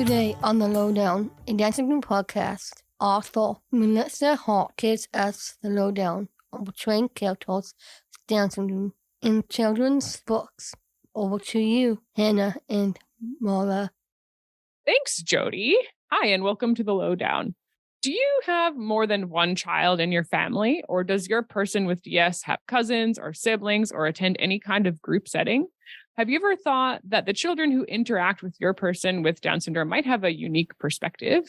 Today on the Lowdown, a Dancing Room podcast, author Melissa Hart gives us the lowdown on portraying characters with Dancing Room in children's books. Over to you, Hannah and Mara. Thanks, Jody. Hi, and welcome to the Lowdown. Do you have more than one child in your family, or does your person with DS have cousins or siblings or attend any kind of group setting? Have you ever thought that the children who interact with your person with Down syndrome might have a unique perspective?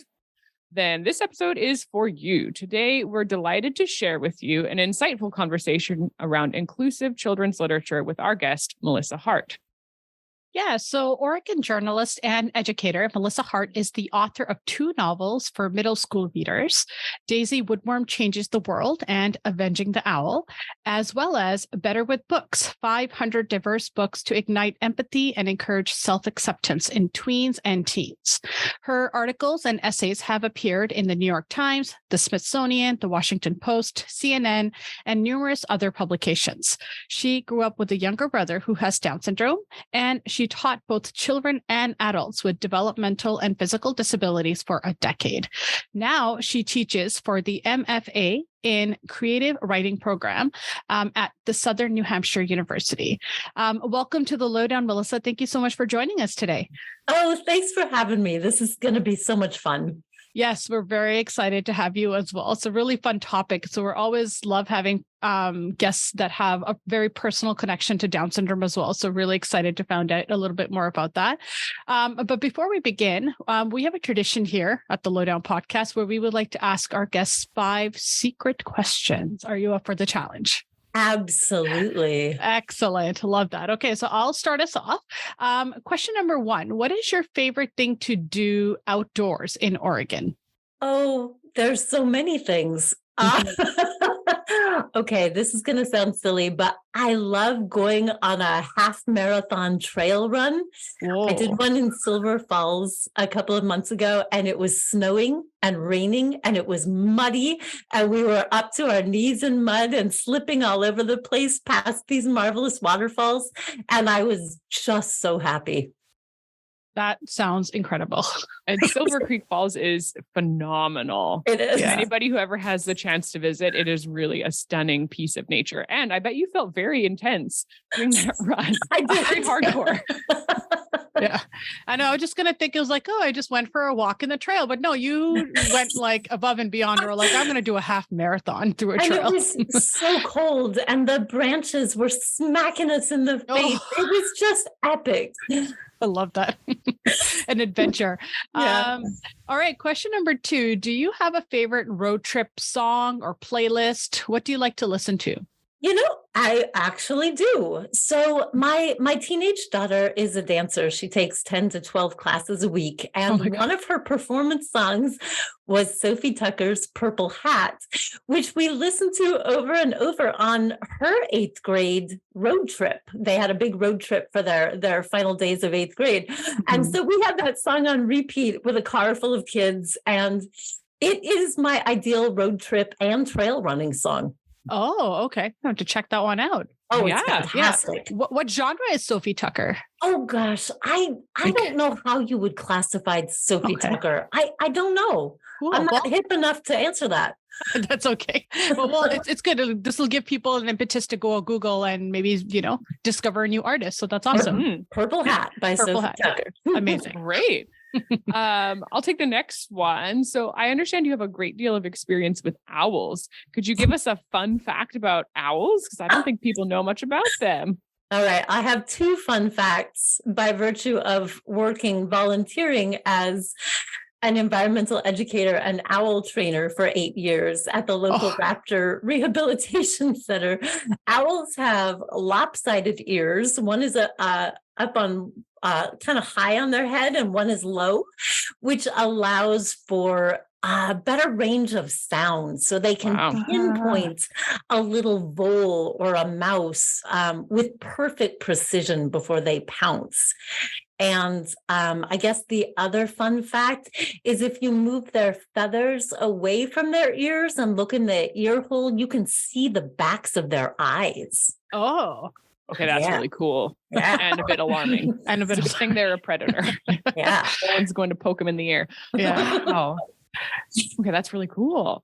Then this episode is for you. Today, we're delighted to share with you an insightful conversation around inclusive children's literature with our guest, Melissa Hart. Yeah, so Oregon journalist and educator Melissa Hart is the author of 2 novels for middle school readers, Daisy Woodworm Changes the World and Avenging the Owl, as well as Better with Books, 500 diverse books to ignite empathy and encourage self-acceptance in tweens and teens. Her articles and essays have appeared in the New York Times, the Smithsonian, the Washington Post, CNN, and numerous other publications. She grew up with a younger brother who has Down syndrome, and she taught both children and adults with developmental and physical disabilities for a decade. Now she teaches for the MFA in creative writing program at the Southern New Hampshire University. Welcome to the Lowdown, Melissa. Thank you so much for joining us today. Oh, thanks for having me. This is going to be so much fun. Yes, we're very excited to have you as well. It's a really fun topic. So we're always love having guests that have a very personal connection to Down syndrome as well. So really excited to find out a little bit more about that. But before we begin, we have a tradition here at the Lowdown podcast where we would like to ask our guests 5 secret questions. Are you up for the challenge? Absolutely. Excellent. Love that. Okay, so I'll start us off. Question number 1. What is your favorite thing to do outdoors in Oregon? Oh, there's so many things. Okay, this is going to sound silly, but I love going on a half marathon trail run. Whoa. I did one in Silver Falls a couple of months ago, and it was snowing and raining, and it was muddy, and we were up to our knees in mud and slipping all over the place past these marvelous waterfalls, and I was just so happy. That sounds incredible. And Silver Creek Falls is phenomenal. It is. Yeah. Anybody who ever has the chance to visit, it is really a stunning piece of nature. And I bet you felt very intense doing that run. I did. Very hardcore. Yeah. I know. I was just going to think it was like, oh, I just went for a walk in the trail. But no, you went like above and beyond. Or like, I'm going to do a half marathon through a trail. And it was so cold and the branches were smacking us in the face. It was just epic. I love that. An adventure. Yeah. All right. Question number 2. Do you have a favorite road trip song or playlist? What do you like to listen to? You know, I actually do. So my teenage daughter is a dancer. She takes 10 to 12 classes a week. And one of her performance songs was Sophie Tucker's Purple Hat, which we listened to over and over on her 8th grade road trip. They had a big road trip for their final days of 8th grade. Mm-hmm. And so we had that song on repeat with a car full of kids. And it is my ideal road trip and trail running song. Oh, okay. I have to check that one out. Oh, yeah, it's fantastic. Yeah. What genre is Sophie Tucker? Oh gosh, I don't know how you would classify Sophie Tucker. I don't know. Cool. I'm not hip enough to answer that. That's okay. Well, it's good. This will give people an impetus to go on Google and maybe, discover a new artist. So that's awesome. Purple Hat by Sophie Tucker. Amazing. Great. I'll take the next one. So I understand you have a great deal of experience with owls. Could you give us a fun fact about owls? Because I don't think people know much about them. All right. I have 2 fun facts by virtue of volunteering as an environmental educator and owl trainer for 8 years at the local raptor rehabilitation center. Owls have lopsided ears. One is up on kind of high on their head and one is low, which allows for a better range of sound. So they can pinpoint a little vole or a mouse with perfect precision before they pounce. And I guess the other fun fact is if you move their feathers away from their ears and look in the ear hole, you can see the backs of their eyes. Oh, Okay, that's Yeah. really cool. Yeah. And a bit alarming. And a bit It's a of good thing they're a predator. Yeah. No one's going to poke him in the ear. Yeah. Wow. Okay, that's really cool.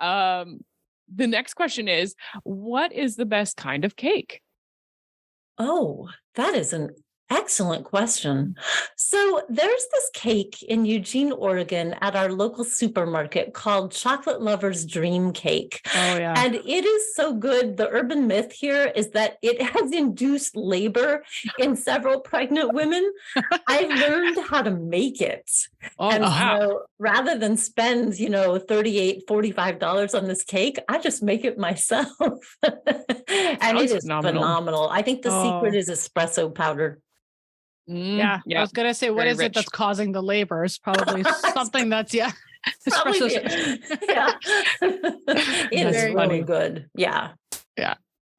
The next question is, what is the best kind of cake? Oh, that is an excellent question. So there's this cake in Eugene, Oregon at our local supermarket called Chocolate Lover's Dream Cake. Oh, yeah. And it is so good. The urban myth here is that it has induced labor in several pregnant women. I learned how to make it. Oh, And wow. so rather than spend, $38, $45 on this cake, I just make it myself. And it Sounds is phenomenal. I think the secret Oh. is espresso powder. Yeah. I was going to say, what Very is it rich. that's causing the labor? It's probably something that's, Probably espresso. yeah. It is That's really funny. good. Yeah.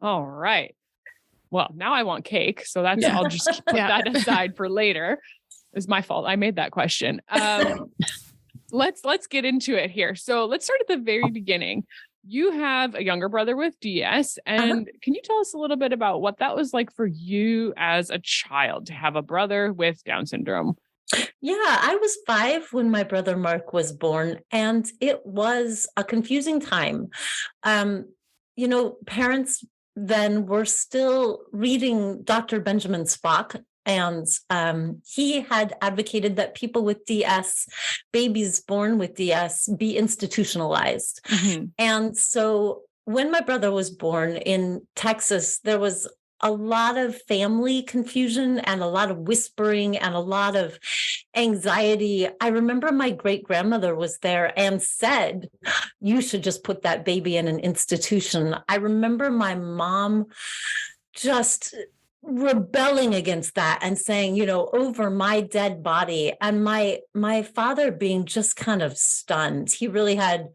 All right. Well, now I want cake. So that's, Yeah. I'll just put Yeah. that aside for later. It's my fault. I made that question. Let's get into it here. So let's start at the very beginning. You have a younger brother with DS, and can you tell us a little bit about what that was like for you as a child to have a brother with Down syndrome? Yeah, I was 5 when my brother Mark was born, and it was a confusing time. Parents then were still reading Dr. Benjamin Spock, and he had advocated that people with DS, babies born with DS, be institutionalized. Mhm. And so when my brother was born in Texas, there was a lot of family confusion and a lot of whispering and a lot of anxiety. I remember my great grandmother was there and said, "You should just put that baby in an institution." I remember my mom just rebelling against that and saying, over my dead body, and my father being just kind of stunned. He really had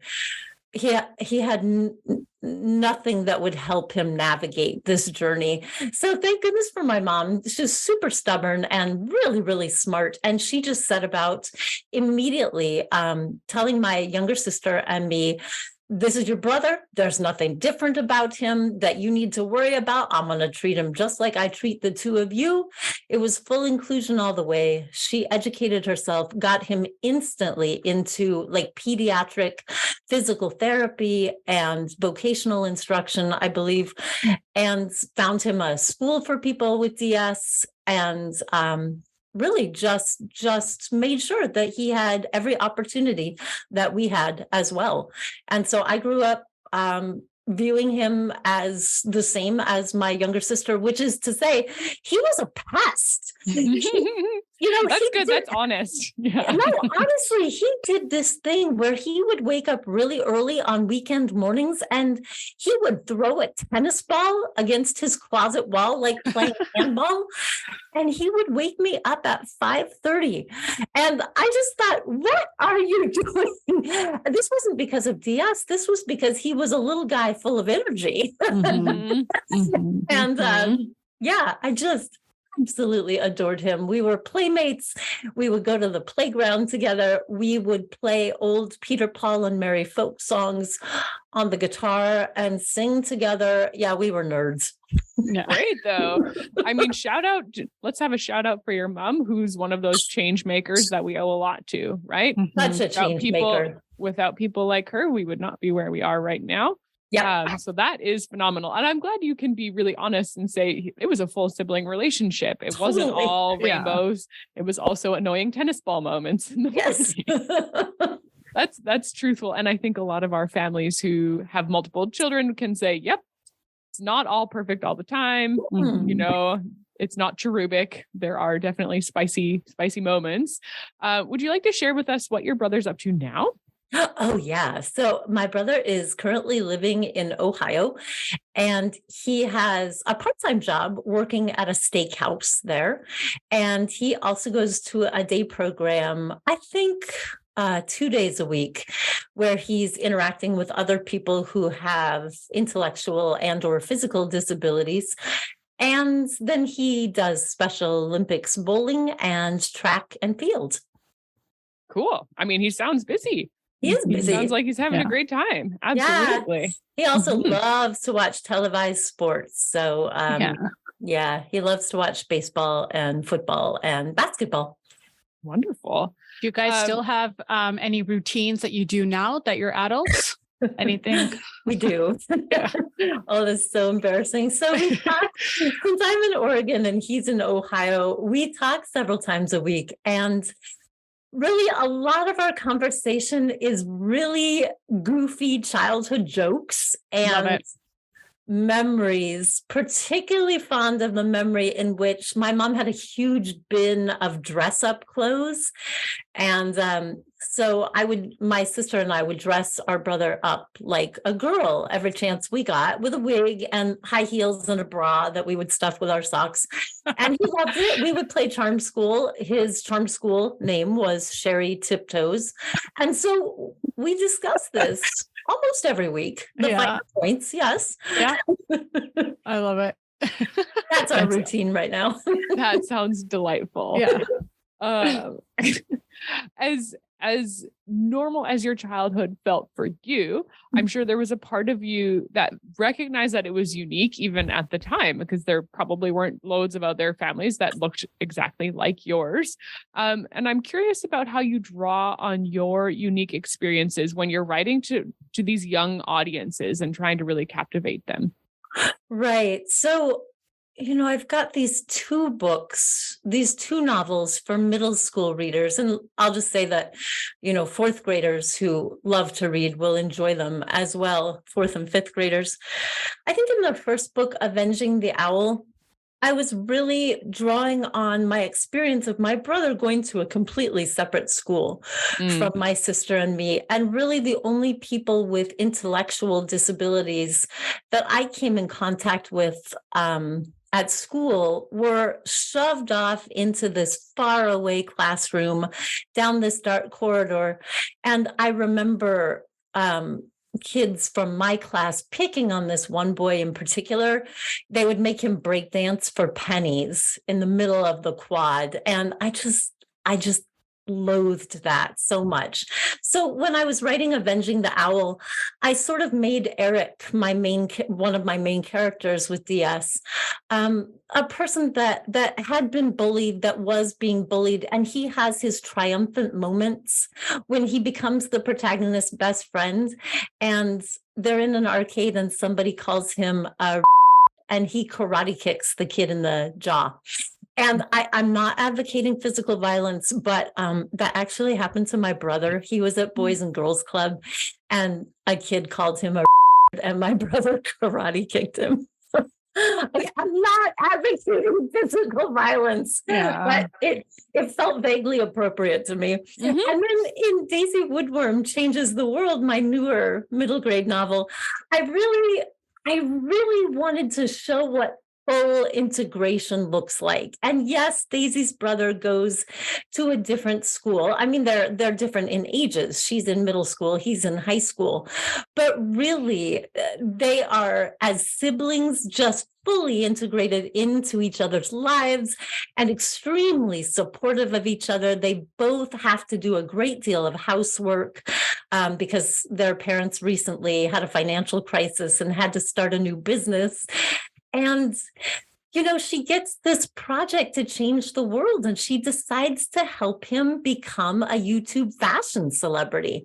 nothing that would help him navigate this journey. So thank goodness for my mom. She's super stubborn and really, really smart. And she just set about immediately telling my younger sister and me, "This is your brother. There's nothing different about him that you need to worry about. I'm going to treat him just like I treat the two of you." It was full inclusion all the way. She educated herself, got him instantly into like pediatric physical therapy and vocational instruction, I believe, and found him a school for people with DS, and really just made sure that he had every opportunity that we had as well. And so I grew up viewing him as the same as my younger sister, which is to say he was a pest. That's good. That's honest. Yeah. No, honestly, he did this thing where he would wake up really early on weekend mornings and he would throw a tennis ball against his closet wall, like playing handball. And he would wake me up at 5:30. And I just thought, what are you doing? This wasn't because of DS. This was because he was a little guy full of energy. Mhm. And yeah, I just absolutely adored him. We were playmates. We would go to the playground together. We would play old Peter, Paul, and Mary folk songs on the guitar and sing together. Yeah, we were nerds. Yeah. Great though. I mean, let's have a shout out for your mom, who's one of those change makers that we owe a lot to, right? Such a change maker. Without people like her, we would not be where we are right now. Yeah. So that is phenomenal. And I'm glad you can be really honest and say it was a full sibling relationship. It wasn't Totally. all Yeah. rainbows. It was also annoying tennis ball moments in the Yes. morning. That's truthful. And I think a lot of our families who have multiple children can say, yep, it's not all perfect all the time. It's not cherubic. There are definitely spicy moments. Would you like to share with us what your brother's up to now? Oh, yeah. So my brother is currently living in Ohio, and he has a part-time job working at a steakhouse there. And he also goes to a day program, I think 2 days a week, where he's interacting with other people who have intellectual and or physical disabilities. And then he does Special Olympics bowling and track and field. Cool. I mean, he sounds busy. He is busy. Sounds like he's having Yeah. a great time. Absolutely. He also Mhm. loves to watch televised sports. So Yeah, he loves to watch baseball and football and basketball. Wonderful. Do you guys still have any routines that you do now that you're adults? Anything? We do. Oh, this is so embarrassing. So we talk, since I'm in Oregon and he's in Ohio, we talk several times a week. And really, a lot of our conversation is really goofy childhood jokes Love and it. memories, particularly fond of the memory in which my mom had a huge bin of dress up clothes. And so my sister and I would dress our brother up like a girl every chance we got, with a wig and high heels and a bra that we would stuff with our socks. And he loved it. We would play Charm School. His Charm School name was Sherry Tiptoes. And so we discussed this almost every week. The finer points, yes. Yeah. I love it. That's our routine right now. That sounds delightful. Yeah. As normal as your childhood felt for you, I'm sure there was a part of you that recognized that it was unique even at the time, because there probably weren't loads of other families that looked exactly like yours. And I'm curious about how you draw on your unique experiences when you're writing to these young audiences and trying to really captivate them. Right. So, I've got these two novels for middle school readers. And I'll just say that, fourth graders who love to read will enjoy them as well, fourth and fifth graders. I think in the first book, Avenging the Owl, I was really drawing on my experience of my brother going to a completely separate school from my sister and me. And really the only people with intellectual disabilities that I came in contact with at school were shoved off into this faraway classroom down this dark corridor. And I remember kids from my class picking on this one boy in particular. They would make him break dance for pennies in the middle of the quad. And I just loathed that so much. So when I was writing Avenging the Owl, I sort of made Eric one of my main characters with DS, a person that had been bullied, that was being bullied, and he has his triumphant moments when he becomes the protagonist's best friend, and they're in an arcade and somebody calls him and he karate kicks the kid in the jaw. And I'm not advocating physical violence, but that actually happened to my brother. He was at Boys and Girls Club and a kid called him a and my brother karate kicked him. I'm not advocating physical violence, but it felt vaguely appropriate to me. Mm-hmm. And then in Daisy Woodworm Changes the World, my newer middle grade novel, I really wanted to show what full integration looks like. And yes, Daisy's brother goes to a different school. I mean, they're different in ages. She's in middle school, he's in high school. But really, they are, as siblings, just fully integrated into each other's lives and extremely supportive of each other. They both have to do a great deal of housework because their parents recently had a financial crisis and had to start a new business. And, she gets this project to change the world, and she decides to help him become a YouTube fashion celebrity,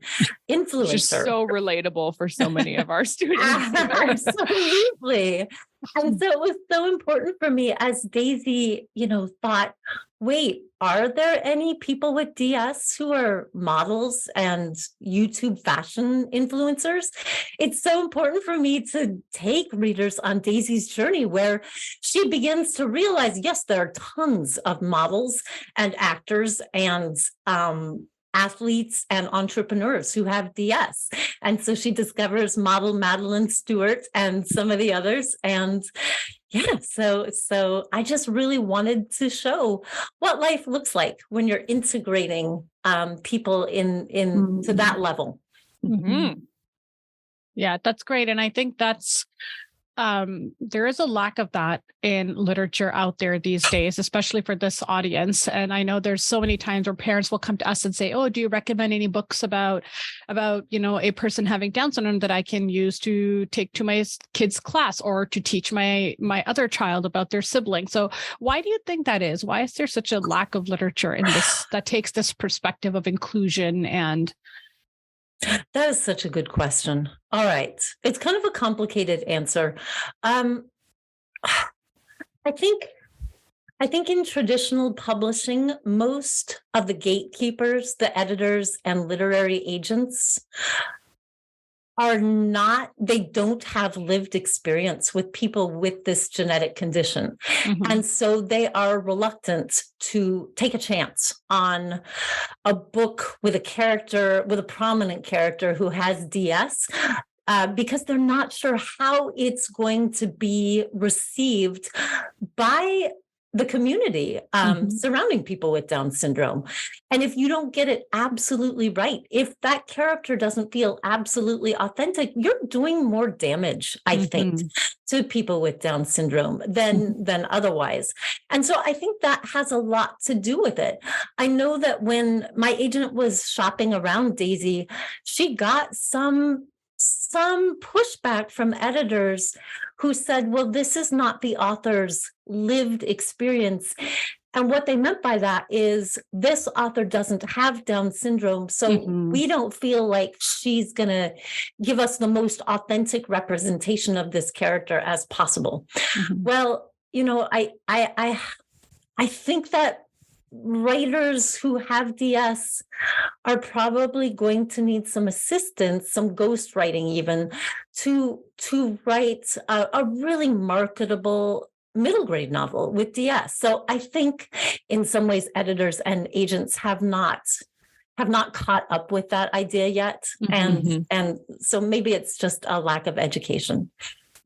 influencer. Which is so relatable for so many of our students. Absolutely. And so it was so important for me as Daisy, thought, wait, are there any people with DS who are models and YouTube fashion influencers? It's so important for me to take readers on Daisy's journey where she begins to realize, yes, there are tons of models and actors and athletes and entrepreneurs who have DS. And so she discovers model Madeline Stewart and some of the others. And so I just really wanted to show what life looks like when you're integrating people in to that level. Mm-hmm. Yeah, that's great. And I think that's there is a lack of that in literature out there these days, especially for this audience. And I know there's so many times where parents will come to us and say, "Oh, do you recommend any books about a person having Down syndrome that I can use to take to my kid's class or to teach my other child about their sibling?" So why do you think that is? Why is there such a lack of literature in this that takes this perspective of inclusion? And that is such a good question. All right. It's kind of a complicated answer. I think in traditional publishing, most of the gatekeepers, the editors and literary agents they don't have lived experience with people with this genetic condition. And so they are reluctant to take a chance on a book with a prominent character who has DS. Because they're not sure how it's going to be received by the community surrounding people with Down syndrome. And if you don't get it absolutely right, if that character doesn't feel absolutely authentic, you're doing more damage, I think, to people with Down syndrome than otherwise. And so I think that has a lot to do with it. I know that when my agent was shopping around Daisy, she got some pushback from editors who said, well, this is not the author's lived experience. And what they meant by that is this author doesn't have Down syndrome, so we don't feel like she's going to give us the most authentic representation of this character as possible. Well, I think that writers who have DS are probably going to need some assistance, some ghostwriting even, to write a really marketable middle grade novel with DS. So I think in some ways editors and agents have not caught up with that idea yet. And so maybe it's just a lack of education.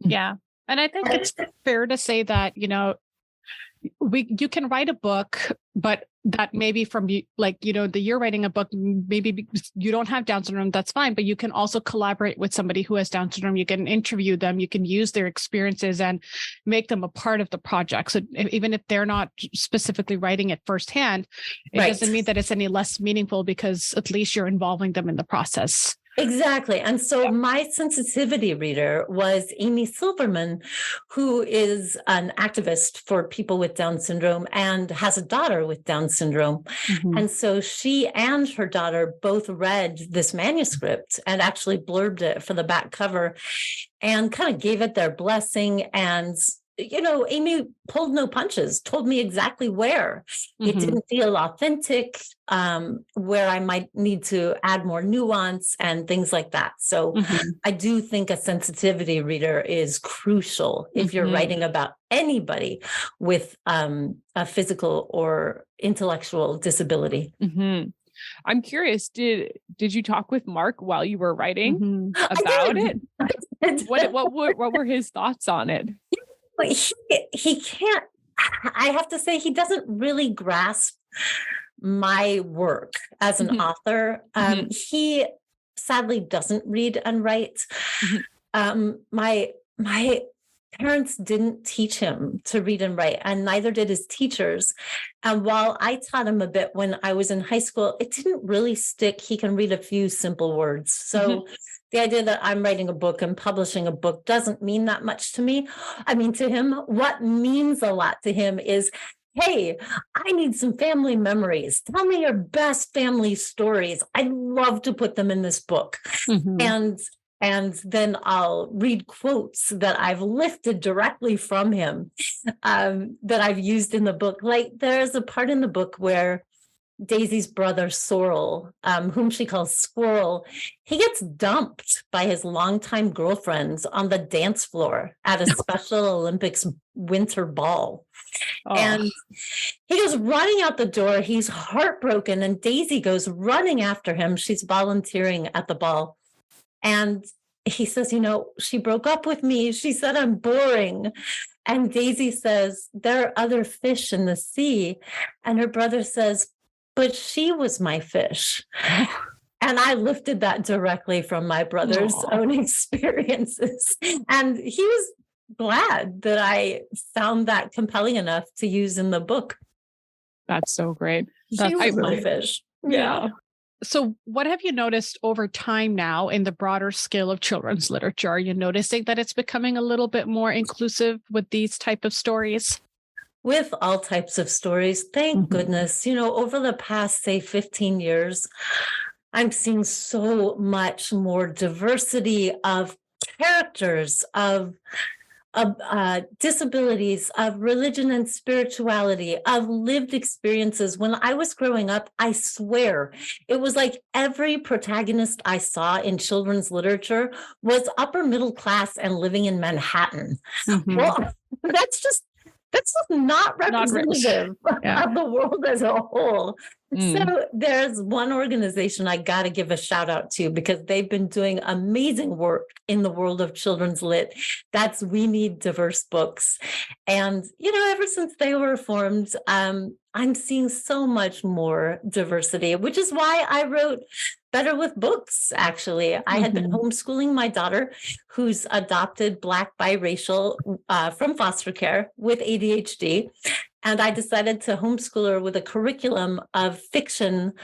Yeah. And I think it's fair to say that, you can write a book, but that maybe from you're writing a book, maybe because you don't have Down syndrome, that's fine. But you can also collaborate with somebody who has Down syndrome. You can interview them. You can use their experiences and make them a part of the project. So even if they're not specifically writing it firsthand, it doesn't mean that it's any less meaningful because at least you're involving them in the process. Exactly. And so my sensitivity reader was Amy Silverman, who is an activist for people with Down syndrome and has a daughter with Down syndrome. And so she and her daughter both read this manuscript and actually blurbed it for the back cover and kind of gave it their blessing. And Amy pulled no punches, told me exactly where it didn't feel authentic, where I might need to add more nuance and things like that. So I do think a sensitivity reader is crucial if you're writing about anybody with a physical or intellectual disability. I'm curious, did you talk with Mark while you were writing about it? What were his thoughts on it? He can't, I have to say, he doesn't really grasp my work as an author. He sadly doesn't read and write. My parents didn't teach him to read and write, and neither did his teachers. And while I taught him a bit when I was in high school, it didn't really stick. He can read a few simple words. So the idea that I'm writing a book and publishing a book doesn't mean that much to me. I mean, to him, what means a lot to him is, hey, I need some family memories. Tell me your best family stories. I'd love to put them in this book. And then I'll read quotes that I've lifted directly from him that I've used in the book. Like there's a part in the book where Daisy's brother Sorrel, whom she calls Squirrel, he gets dumped by his longtime girlfriends on the dance floor at a Special Olympics winter ball. And he goes running out the door. He's heartbroken, and Daisy goes running after him. She's volunteering at the ball. And he says, she broke up with me. She said I'm boring. And Daisy says, there are other fish in the sea. And her brother says, but she was my fish. And I lifted that directly from my brother's own experiences. And he was glad that I found that compelling enough to use in the book. That's so great. She was my fish. Yeah. So what have you noticed over time now in the broader scale of children's literature? Are you noticing that it's becoming a little bit more inclusive with these type of stories? With all types of stories, thank goodness. Over the past, say, 15 years, I'm seeing so much more diversity of characters, of disabilities, of religion and spirituality, of lived experiences. When I was growing up, I swear it was like every protagonist I saw in children's literature was upper middle class and living in Manhattan. Well, that's just not representative of the world as a whole. So there's one organization I got to give a shout out to because they've been doing amazing work in the world of children's lit. That's We Need Diverse Books. And, ever since they were formed, I'm seeing so much more diversity, which is why I wrote Better with Books, actually. I had been homeschooling my daughter, who's adopted Black biracial from foster care with ADHD. And I decided to homeschool her with a curriculum of fiction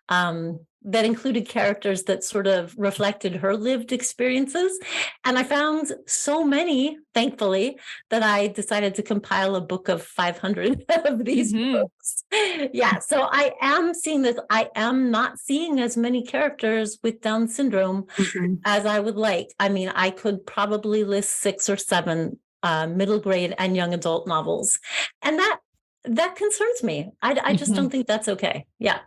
that included characters that sort of reflected her lived experiences. And I found so many, thankfully, that I decided to compile a book of 500 of these books. Yeah, so I am seeing this. I am not seeing as many characters with Down syndrome as I would like. I mean, I could probably list 6 or 7 middle grade and young adult novels. And that concerns me. I just don't think that's okay. Yeah.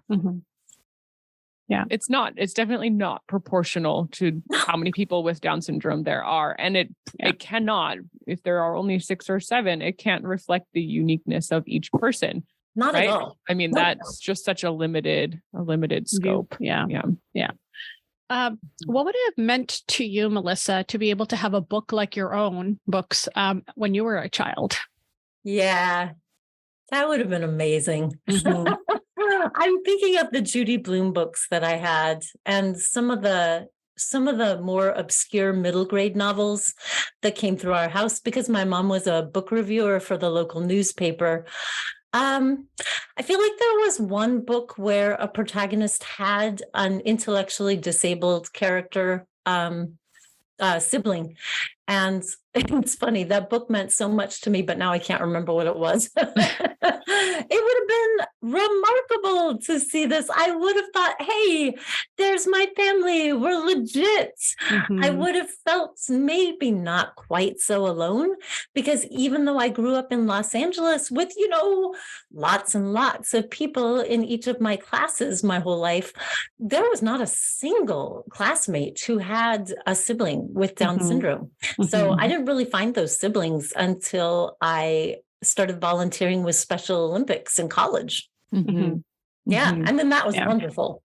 Yeah. It's definitely not proportional to how many people with Down syndrome there are. And it cannot, if there are only 6 or 7, it can't reflect the uniqueness of each person. Not right? at all. I mean, that's just such a limited scope. Yeah. What would it have meant to you, Melissa, to be able to have a book like your own books when you were a child? Yeah, that would have been amazing. I'm thinking of the Judy Blume books that I had and some of the more obscure middle grade novels that came through our house because my mom was a book reviewer for the local newspaper. I feel like there was one book where a protagonist had an intellectually disabled character, sibling. And it's funny, that book meant so much to me, but now I can't remember what it was. It would have been remarkable to see this. I would have thought, hey, there's my family. We're legit. I would have felt maybe not quite so alone because even though I grew up in Los Angeles with, lots and lots of people in each of my classes my whole life, there was not a single classmate who had a sibling with Down syndrome. So I didn't really find those siblings until I started volunteering with Special Olympics in college. Yeah. And then that was wonderful.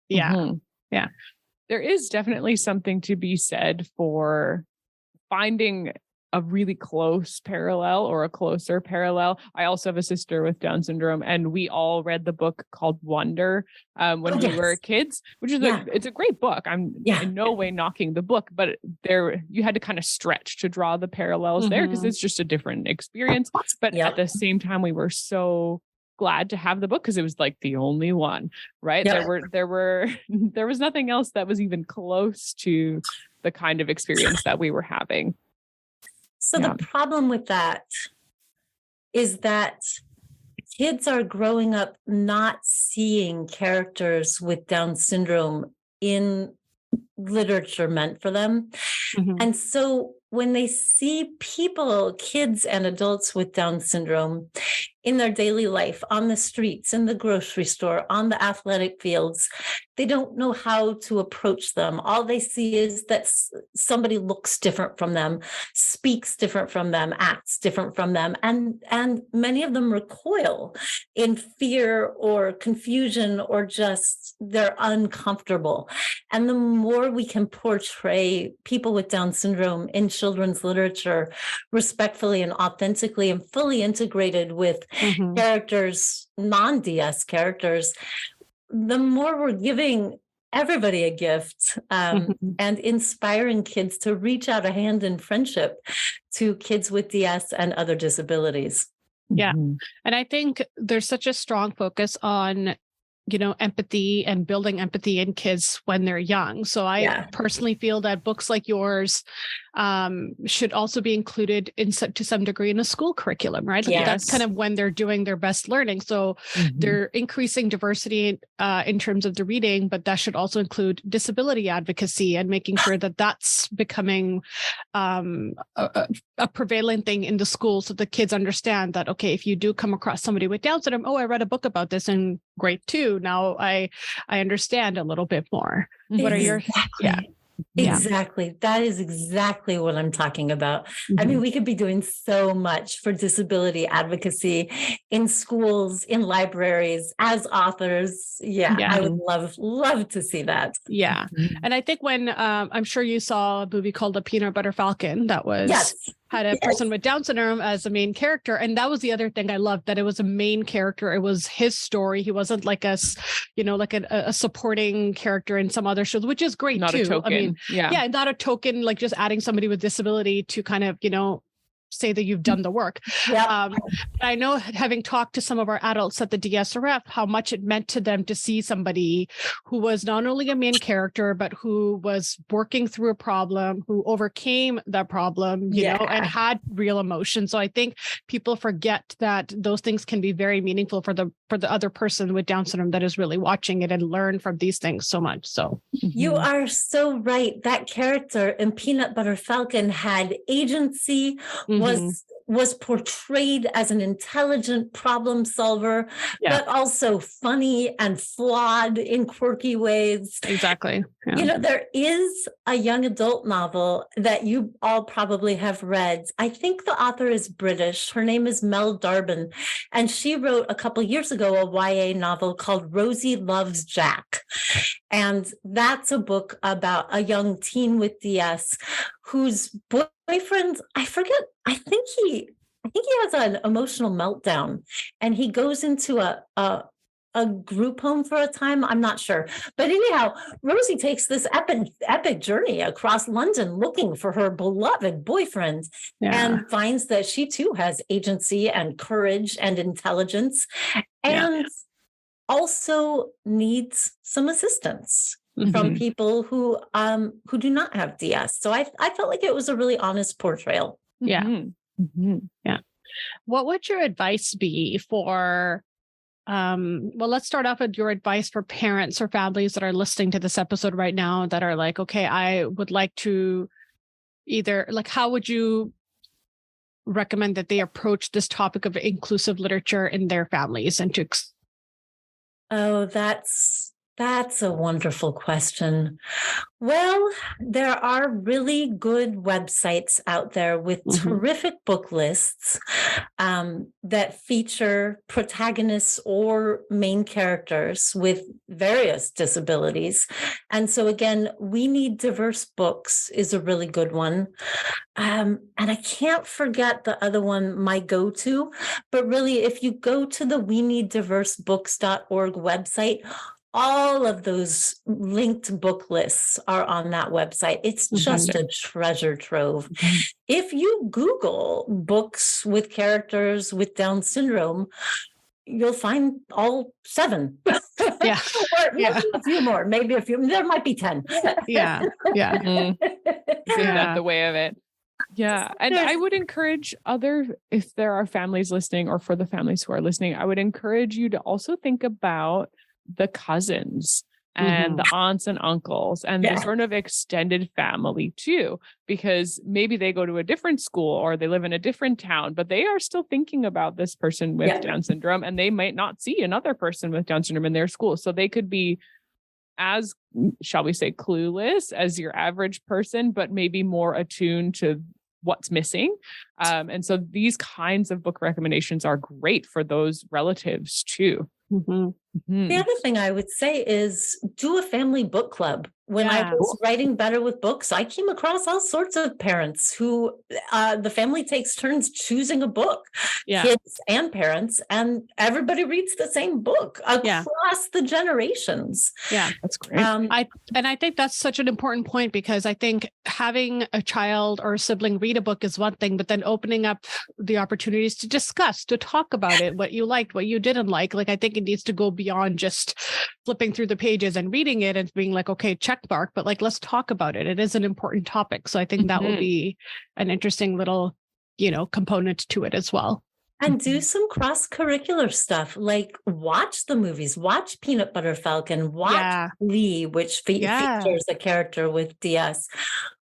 Yeah. There is definitely something to be said for finding a really close parallel or a closer parallel. I also have a sister with Down syndrome, and we all read the book called Wonder when we were kids, which is it's a great book. I'm in no way knocking the book, but you had to kind of stretch to draw the parallels there because it's just a different experience. But at the same time, we were so glad to have the book because it was like the only one, right? There was nothing else that was even close to the kind of experience that we were having. So the problem with that is that kids are growing up not seeing characters with Down syndrome in literature meant for them. And so when they see people, kids and adults with Down syndrome in their daily life, on the streets, in the grocery store, on the athletic fields, they don't know how to approach them. All they see is that somebody looks different from them, speaks different from them, acts different from them. And many of them recoil in fear or confusion or just they're uncomfortable. And the more we can portray people with Down syndrome in children's literature respectfully and authentically and fully integrated with characters, non-DS characters, the more we're giving everybody a gift, and inspiring kids to reach out a hand in friendship to kids with DS and other disabilities. Yeah. And I think there's such a strong focus on, empathy and building empathy in kids when they're young. So I personally feel that books like yours should also be included to some degree in a school curriculum, right? Like that's kind of when they're doing their best learning. So they're increasing diversity in terms of the reading, but that should also include disability advocacy and making sure that that's becoming a prevalent thing in the school, so the kids understand that, okay, if you do come across somebody with Down syndrome, I read a book about this in grade 2. Now I understand a little bit more. What are your Exactly. That is exactly what I'm talking about. I mean, we could be doing so much for disability advocacy in schools, in libraries, as authors. I would love to see that. Yeah. And I think when I'm sure you saw a movie called The Peanut Butter Falcon that was had a person with Down syndrome as a main character. And that was the other thing I loved, that it was a main character. It was his story. He wasn't like a supporting character in some other shows, which is great too. A token. I mean, not a token, like just adding somebody with disability to kind of, say that you've done the work. I know, having talked to some of our adults at the DSRF, how much it meant to them to see somebody who was not only a main character, but who was working through a problem, who overcame that problem, you know, and had real emotion. So I think people forget that those things can be very meaningful for the other person with Down syndrome that is really watching it and learn from these things so much. So you are so right. That character in Peanut Butter Falcon had agency, was portrayed as an intelligent problem solver, but also funny and flawed in quirky ways. Exactly. Yeah. You know, there is a young adult novel that you all probably have read. I think the author is British. Her name is Mel Darbin, and she wrote a couple years ago a YA novel called Rosie Loves Jack. And that's a book about a young teen with DS whose boyfriend, I think he has an emotional meltdown, and he goes into a group home for a time. I'm not sure. But anyhow, Rosie takes this epic journey across London looking for her beloved boyfriend, and finds that she too has agency and courage and intelligence, and also needs some assistance from people who do not have DS. So I felt like it was a really honest portrayal. Yeah. Yeah. What would your advice be for, let's start off with your advice for parents or families that are listening to this episode right now that are like, okay, I would like to either, like, how would you recommend that they approach this topic of inclusive literature in their families and to... Oh, that's a wonderful question. Well, there are really good websites out there with terrific book lists that feature protagonists or main characters with various disabilities. And so again, We Need Diverse Books is a really good one. And I can't forget the other one, my go-to, but really if you go to the weneeddiversebooks.org website, all of those linked book lists are on that website. It's just a treasure trove. If you Google books with characters with Down syndrome, you'll find all 7. Or maybe a few more, there might be 10. Isn't that the way of it? Yeah. And I would encourage if there are families listening, or for the families who are listening, I would encourage you to also think about the cousins and the aunts and uncles and the sort of extended family too, because maybe they go to a different school or they live in a different town, but they are still thinking about this person with Down syndrome, and they might not see another person with Down syndrome in their school. So they could be as, shall we say, clueless as your average person, but maybe more attuned to what's missing. And so these kinds of book recommendations are great for those relatives too. The other thing I would say is do a family book club. When I Yeah. was writing Better with Books, I came across all sorts of parents who the family takes turns choosing a book, Yeah. kids and parents, and everybody reads the same book Yeah. across the generations. Yeah. That's great. I think that's such an important point, because I think having a child or a sibling read a book is one thing, but then opening up the opportunities to discuss, to talk about it, what you liked, what you didn't like. Like, I think it needs to go beyond just flipping through the pages and reading it and being like, okay, check mark, but like, let's talk about it. It is an important topic. So I think that will be an interesting little, component to it as well. And do some cross-curricular stuff, like watch the movies, watch Peanut Butter Falcon, watch Lee, which features a character with DS.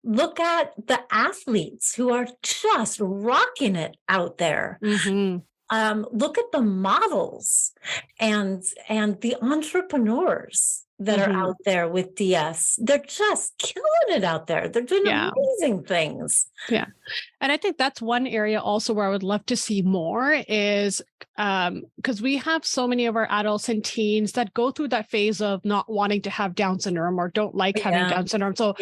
Look at the athletes who are just rocking it out there. Look at the models and the entrepreneurs that are out there with DS. They're just killing it out there. They're doing amazing things. Yeah. And I think that's one area also where I would love to see more is because we have so many of our adults and teens that go through that phase of not wanting to have Down syndrome or don't like having Down syndrome. So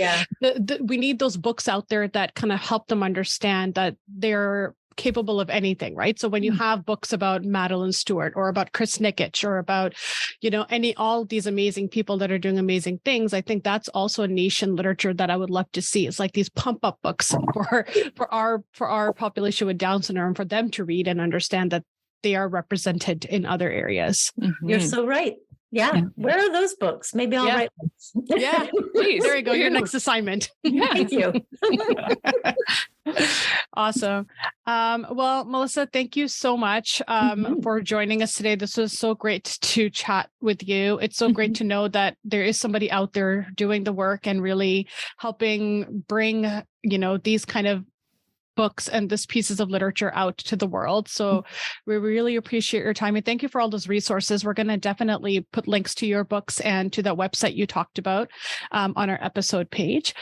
we need those books out there that kind of help them understand that they're capable of anything, right? So when you have books about Madeline Stewart or about Chris Nikitsch or about, all these amazing people that are doing amazing things, I think that's also a niche in literature that I would love to see. It's like these pump up books for our population with Down syndrome, for them to read and understand that they are represented in other areas. You're so right. Yeah. Where are those books? Maybe I'll write them. Yeah. Please. There you go. Your next assignment. Thank you. Awesome. Well, Melissa, thank you so much for joining us today. This was so great to chat with you. It's so great to know that there is somebody out there doing the work and really helping bring, these kind of books and these pieces of literature out to the world. So we really appreciate your time. And thank you for all those resources. We're going to definitely put links to your books and to that website you talked about on our episode page.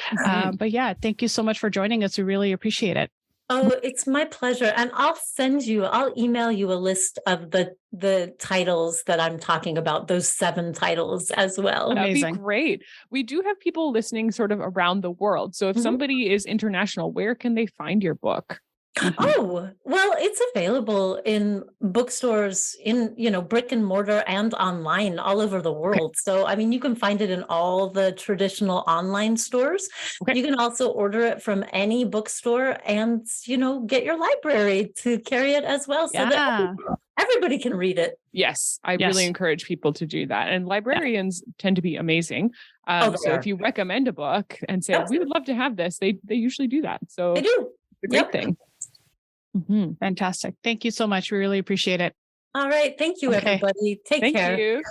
But yeah, thank you so much for joining us. We really appreciate it. Oh, it's my pleasure. And I'll email you a list of the titles that I'm talking about, those 7 titles as well. That'd be great. We do have people listening sort of around the world. So if somebody is international, where can they find your book? Oh, well, it's available in bookstores in, brick and mortar and online all over the world. So, I mean, you can find it in all the traditional online stores. You can also order it from any bookstore and, get your library to carry it as well. So that everybody can read it. Yes, I really encourage people to do that. And librarians tend to be amazing. So if you recommend a book and say, we would love to have this, they usually do that. So they do. It's a great thing. Fantastic. Thank you so much. We really appreciate it. All right. Thank you, everybody. Take care. Thank you.